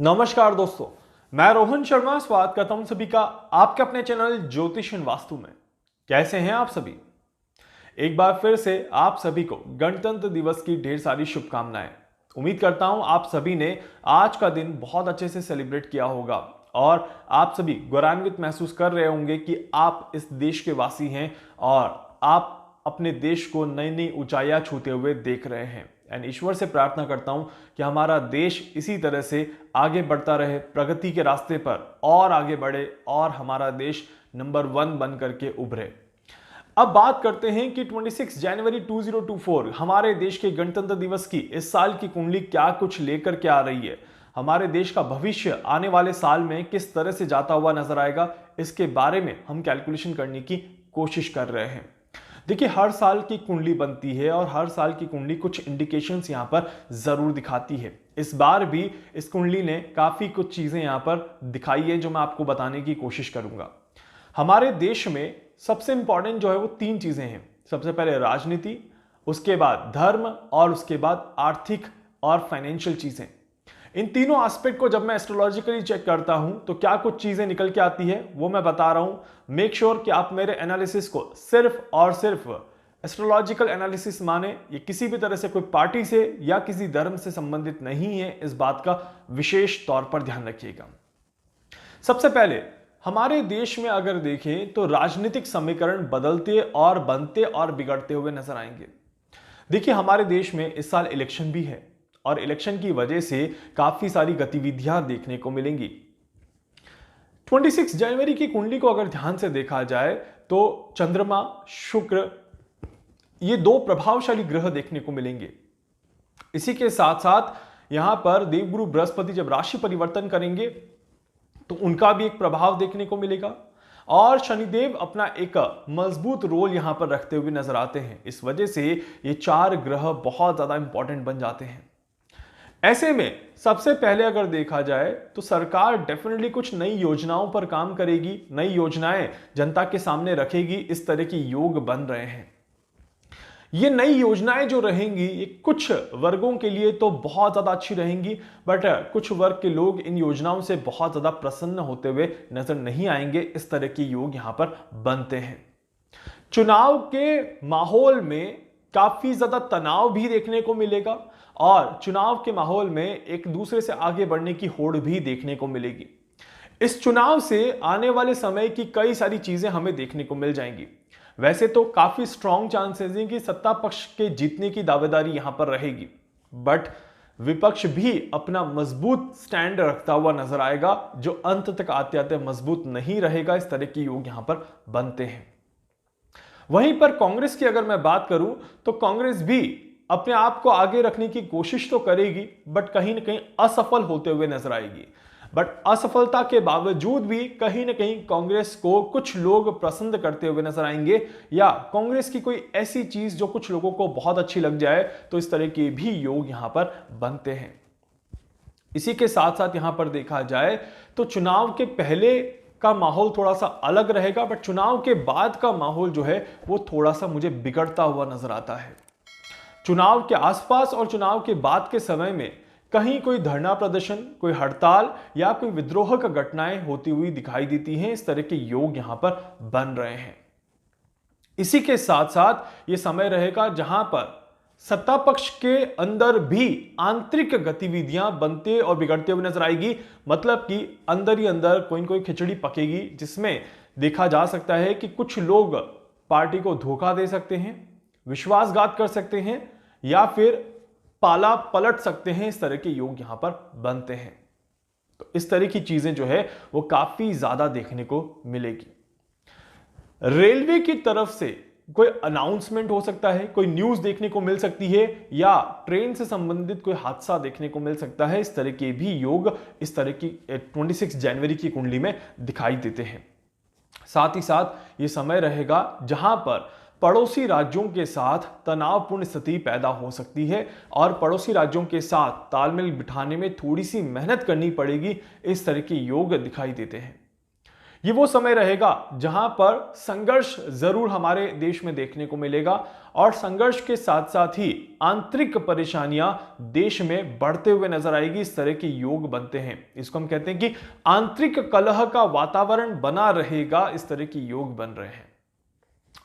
नमस्कार दोस्तों, मैं रोहन शर्मा स्वागत करता हूं सभी का आपके अपने चैनल ज्योतिष वास्तु में। कैसे हैं आप सभी? एक बार फिर से आप सभी को गणतंत्र दिवस की ढेर सारी शुभकामनाएं। उम्मीद करता हूं आप सभी ने आज का दिन बहुत अच्छे से सेलिब्रेट किया होगा और आप सभी गौरवान्वित महसूस कर रहे होंगे कि आप इस देश के वासी हैं और आप अपने देश को नई नई ऊंचाइयां छूते हुए देख रहे हैं। एंड ईश्वर से प्रार्थना करता हूं कि हमारा देश इसी तरह से आगे बढ़ता रहे, प्रगति के रास्ते पर और आगे बढ़े और हमारा देश नंबर 1 बन करके उभरे। अब बात करते हैं कि 26 जनवरी 2024 हमारे देश के गणतंत्र दिवस की इस साल की कुंडली क्या कुछ लेकर के आ रही है। हमारे देश का भविष्य आने वाले साल में किस तरह से जाता हुआ नजर आएगा, इसके बारे में हम कैलकुलेशन करने की कोशिश कर रहे हैं। देखिए, हर साल की कुंडली बनती है और हर साल की कुंडली कुछ इंडिकेशंस यहां पर जरूर दिखाती है। इस बार भी इस कुंडली ने काफी कुछ चीजें यहां पर दिखाई है जो मैं आपको बताने की कोशिश करूंगा। हमारे देश में सबसे इंपॉर्टेंट जो है वो 3 चीजें हैं। सबसे पहले राजनीति, उसके बाद धर्म और उसके बाद आर्थिक और फाइनेंशियल चीजें। इन तीनों एस्पेक्ट को जब मैं एस्ट्रोलॉजिकली चेक करता हूं तो क्या कुछ चीजें निकल के आती है वो मैं बता रहा हूं। मेक श्योर कि आप मेरे एनालिसिस को सिर्फ और सिर्फ एस्ट्रोलॉजिकल एनालिसिस माने। ये किसी भी तरह से कोई पार्टी से या किसी धर्म से संबंधित नहीं है, इस बात का विशेष तौर पर ध्यान रखिएगा। सबसे पहले हमारे देश में अगर देखें तो राजनीतिक समीकरण बदलते और बनते और बिगड़ते हुए नजर आएंगे। देखिए, हमारे देश में इस साल इलेक्शन भी है और इलेक्शन की वजह से काफी सारी गतिविधियां देखने को मिलेंगी। 26 जनवरी की कुंडली को अगर ध्यान से देखा जाए तो चंद्रमा, शुक्र, ये 2 प्रभावशाली ग्रह देखने को मिलेंगे। इसी के साथ साथ यहां पर देवगुरु बृहस्पति जब राशि परिवर्तन करेंगे तो उनका भी एक प्रभाव देखने को मिलेगा और शनिदेव अपना एक मजबूत रोल यहां पर रखते हुए नजर आते हैं। इस वजह से ये 4 ग्रह बहुत ज्यादा इंपॉर्टेंट बन जाते हैं। ऐसे में सबसे पहले अगर देखा जाए तो सरकार डेफिनेटली कुछ नई योजनाओं पर काम करेगी, नई योजनाएं जनता के सामने रखेगी। इस तरह के योग बन रहे हैं। ये नई योजनाएं जो रहेंगी ये कुछ वर्गों के लिए तो बहुत ज्यादा अच्छी रहेंगी, बट कुछ वर्ग के लोग इन योजनाओं से बहुत ज्यादा प्रसन्न होते हुए नजर नहीं आएंगे। इस तरह के योग यहां पर बनते हैं। चुनाव के माहौल में काफी ज्यादा तनाव भी देखने को मिलेगा और चुनाव के माहौल में एक दूसरे से आगे बढ़ने की होड़ भी देखने को मिलेगी। इस चुनाव से आने वाले समय की कई सारी चीजें हमें देखने को मिल जाएंगी। वैसे तो काफी स्ट्रॉन्ग चांसेस हैं कि सत्ता पक्ष के जीतने की दावेदारी यहां पर रहेगी, बट विपक्ष भी अपना मजबूत स्टैंड रखता हुआ नजर आएगा जो अंत तक आते आते मजबूत नहीं रहेगा। इस तरह के योग यहां पर बनते हैं। वहीं पर कांग्रेस की अगर मैं बात करूं तो कांग्रेस भी अपने आप को आगे रखने की कोशिश तो करेगी, बट कहीं ना कहीं असफल होते हुए नजर आएगी। बट असफलता के बावजूद भी कहीं ना कहीं कांग्रेस को कुछ लोग पसंद करते हुए नजर आएंगे, या कांग्रेस की कोई ऐसी चीज जो कुछ लोगों को बहुत अच्छी लग जाए, तो इस तरह के भी योग यहां पर बनते हैं। इसी के साथ साथ यहां पर देखा जाए तो चुनाव के पहले का माहौल थोड़ा सा अलग रहेगा, बट चुनाव के बाद का माहौल जो है वो थोड़ा सा मुझे बिगड़ता हुआ नजर आता है। चुनाव के आसपास और चुनाव के बाद के समय में कहीं कोई धरना प्रदर्शन, कोई हड़ताल या कोई विद्रोह का घटनाएं होती हुई दिखाई देती हैं। इस तरह के योग यहां पर बन रहे हैं। इसी के साथ साथ ये समय रहेगा जहां पर सत्ता पक्ष के अंदर भी आंतरिक गतिविधियां बनते और बिगड़ते हुए नजर आएगी। मतलब कि अंदर ही अंदर कोई न कोई खिचड़ी पकेगी, जिसमें देखा जा सकता है कि कुछ लोग पार्टी को धोखा दे सकते हैं, विश्वासघात कर सकते हैं या फिर पाला पलट सकते हैं। इस तरह के योग यहां पर बनते हैं। तो इस तरह की चीजें जो है वो काफी ज्यादा देखने को मिलेगी। रेलवे की तरफ से कोई अनाउंसमेंट हो सकता है, कोई न्यूज देखने को मिल सकती है, या ट्रेन से संबंधित कोई हादसा देखने को मिल सकता है। इस तरह के भी योग इस तरह की 26 जनवरी की कुंडली में दिखाई देते हैं। साथ ही साथ ये समय रहेगा जहां पर पड़ोसी राज्यों के साथ तनावपूर्ण स्थिति पैदा हो सकती है और पड़ोसी राज्यों के साथ तालमेल बिठाने में थोड़ी सी मेहनत करनी पड़ेगी। इस तरह के योग दिखाई देते हैं। ये वो समय रहेगा जहां पर संघर्ष जरूर हमारे देश में देखने को मिलेगा और संघर्ष के साथ साथ ही आंतरिक परेशानियां देश में बढ़ते हुए नजर आएगी। इस तरह के योग बनते हैं, इसको हम कहते हैं कि आंतरिक कलह का वातावरण बना रहेगा। इस तरह के योग बन रहे हैं।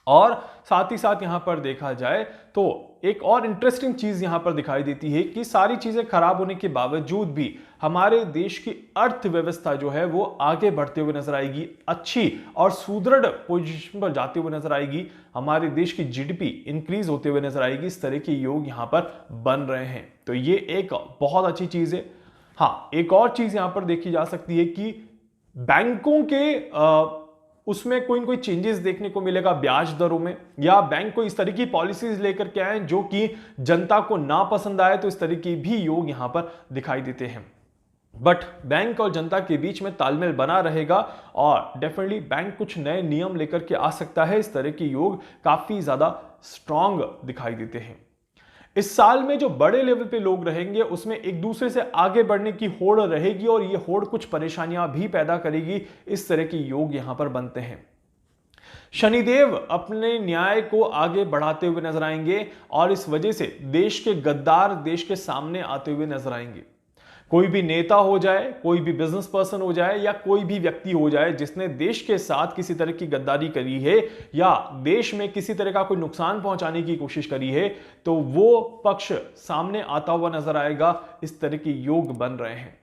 और साथ ही साथ यहां पर देखा जाए तो एक और इंटरेस्टिंग चीज यहां पर दिखाई देती है कि सारी चीजें खराब होने के बावजूद भी हमारे देश की अर्थव्यवस्था जो है वो आगे बढ़ते हुए नजर आएगी, अच्छी और सुदृढ़ पोजीशन पर जाते हुए नजर आएगी। हमारे देश की जीडीपी इंक्रीज होते हुए नजर आएगी। इस तरह के योग यहां पर बन रहे हैं, तो ये एक बहुत अच्छी चीज है। हाँ, एक और चीज यहां पर देखी जा सकती है कि बैंकों के उसमें कोई न कोई चेंजेस देखने को मिलेगा ब्याज दरों में, या बैंक को इस तरह की पॉलिसीज लेकर के आए जो कि जनता को ना पसंद आए, तो इस तरह के भी योग यहां पर दिखाई देते हैं। बट बैंक और जनता के बीच में तालमेल बना रहेगा और डेफिनेटली बैंक कुछ नए नियम लेकर के आ सकता है। इस तरह के योग काफी ज्यादा स्ट्रांग दिखाई देते हैं। इस साल में जो बड़े लेवल पे लोग रहेंगे उसमें एक दूसरे से आगे बढ़ने की होड़ रहेगी और ये होड़ कुछ परेशानियां भी पैदा करेगी। इस तरह के योग यहां पर बनते हैं। शनिदेव अपने न्याय को आगे बढ़ाते हुए नजर आएंगे और इस वजह से देश के गद्दार देश के सामने आते हुए नजर आएंगे। कोई भी नेता हो जाए, कोई भी बिजनेस पर्सन हो जाए या कोई भी व्यक्ति हो जाए जिसने देश के साथ किसी तरह की गद्दारी करी है या देश में किसी तरह का कोई नुकसान पहुंचाने की कोशिश करी है, तो वो पक्ष सामने आता हुआ नजर आएगा। इस तरह के योग बन रहे हैं।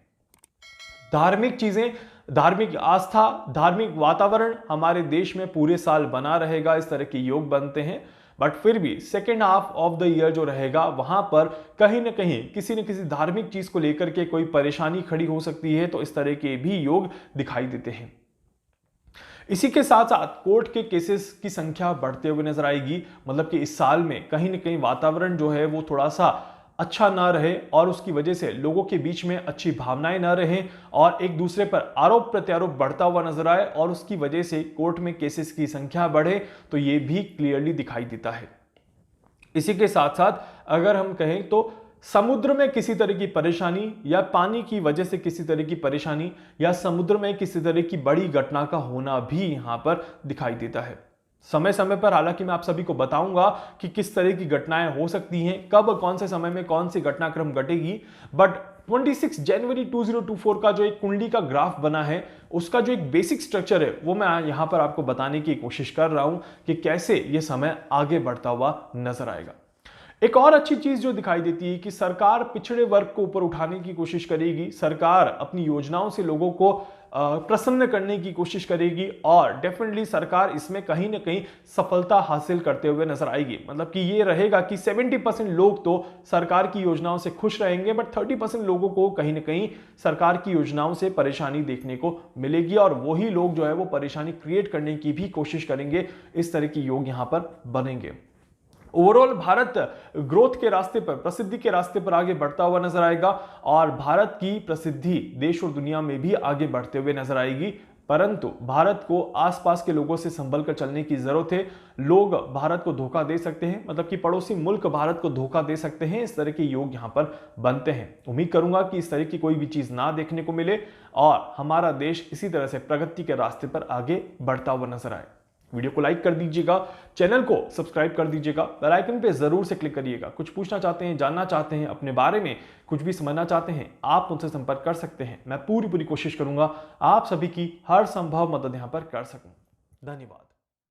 धार्मिक चीजें, धार्मिक आस्था, धार्मिक वातावरण हमारे देश में पूरे साल बना रहेगा। इस तरह के योग बनते हैं। बट फिर भी second half of the year जो रहेगा वहां पर कहीं ना कहीं किसी न किसी धार्मिक चीज को लेकर के कोई परेशानी खड़ी हो सकती है, तो इस तरह के भी योग दिखाई देते हैं। इसी के साथ साथ कोर्ट के केसेस की संख्या बढ़ते हुए नजर आएगी। मतलब कि इस साल में कहीं ना कहीं वातावरण जो है वो थोड़ा सा अच्छा ना रहे और उसकी वजह से लोगों के बीच में अच्छी भावनाएं ना रहें और एक दूसरे पर आरोप प्रत्यारोप बढ़ता हुआ नजर आए और उसकी वजह से कोर्ट में केसेस की संख्या बढ़े, तो ये भी क्लियरली दिखाई देता है। इसी के साथ साथ अगर हम कहें तो समुद्र में किसी तरह की परेशानी या पानी की वजह से किसी तरह की परेशानी या समुद्र में किसी तरह की बड़ी घटना का होना भी यहां पर दिखाई देता है। समय समय पर हालांकि मैं आप सभी को बताऊंगा कि किस तरह की घटनाएं हो सकती हैं, कब कौन से समय में कौन सी घटनाक्रम घटेगी। बट 26 जनवरी 2024 का जो एक कुंडली का ग्राफ बना है उसका जो एक बेसिक स्ट्रक्चर है वो मैं यहां पर आपको बताने की कोशिश कर रहा हूं कि कैसे यह समय आगे बढ़ता हुआ नजर आएगा। एक और अच्छी चीज जो दिखाई देती है कि सरकार पिछड़े वर्ग को ऊपर उठाने की कोशिश करेगी। सरकार अपनी योजनाओं से लोगों को प्रसन्न करने की कोशिश करेगी और डेफिनेटली सरकार इसमें कहीं ना कहीं सफलता हासिल करते हुए नजर आएगी। मतलब कि ये रहेगा कि 70% लोग तो सरकार की योजनाओं से खुश रहेंगे, बट 30% लोगों को कहीं ना कहीं सरकार की योजनाओं से परेशानी देखने को मिलेगी और वही लोग जो है वो परेशानी क्रिएट करने की भी कोशिश करेंगे। इस तरह के योग यहां पर बनेंगे। ओवरऑल भारत ग्रोथ के रास्ते पर, प्रसिद्धि के रास्ते पर आगे बढ़ता हुआ नजर आएगा और भारत की प्रसिद्धि देश और दुनिया में भी आगे बढ़ते हुए नजर आएगी। परंतु भारत को आसपास के लोगों से संभल कर चलने की जरूरत है। लोग भारत को धोखा दे सकते हैं, मतलब कि पड़ोसी मुल्क भारत को धोखा दे सकते हैं। इस तरह के योग यहां पर बनते हैं। उम्मीद करूंगा कि इस तरह की कोई भी चीज ना देखने को मिले और हमारा देश इसी तरह से प्रगति के रास्ते पर आगे बढ़ता हुआ नजर आए। वीडियो को लाइक कर दीजिएगा, चैनल को सब्सक्राइब कर दीजिएगा, बेल आइकन पे जरूर से क्लिक करिएगा। कुछ पूछना चाहते हैं, जानना चाहते हैं, अपने बारे में कुछ भी समझना चाहते हैं, आप मुझसे संपर्क कर सकते हैं। मैं पूरी कोशिश करूंगा आप सभी की हर संभव मदद यहां पर कर सकूं। धन्यवाद।